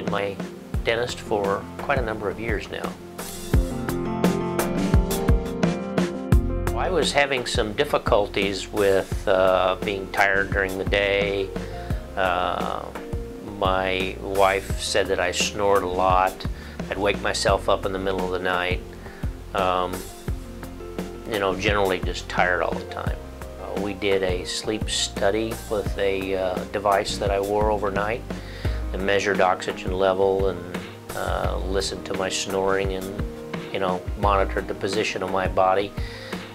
seen my dentist for quite a number of years now. I was having some difficulties with being tired during the day. My wife said that I snored a lot. I'd wake myself up in the middle of the night. You know, generally just tired all the time. We did a sleep study with a device that I wore overnight and measured oxygen level and listened to my snoring and, you know, monitored the position of my body.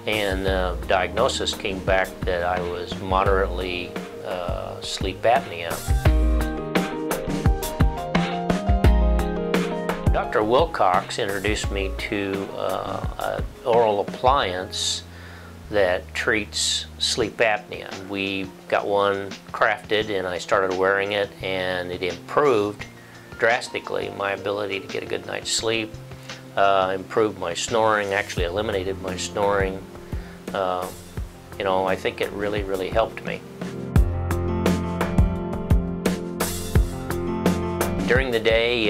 And the diagnosis came back that I was moderately sleep apnea. Dr. Wilcox introduced me to an oral appliance that treats sleep apnea. We got one crafted and I started wearing it, and it improved drastically my ability to get a good night's sleep, improved my snoring, actually eliminated my snoring. You know, I think it really helped me. During the day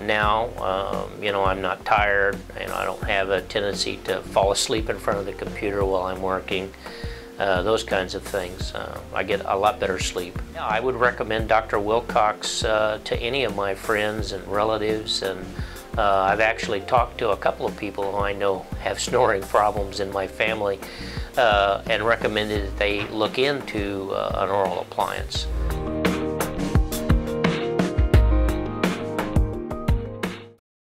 now, you know, I'm not tired, and I don't have a tendency to fall asleep in front of the computer while I'm working. Those kinds of things. I get a lot better sleep. Yeah, I would recommend Dr. Wilcox to any of my friends and relatives, and I've actually talked to a couple of people who I know have snoring problems in my family and recommended that they look into an oral appliance.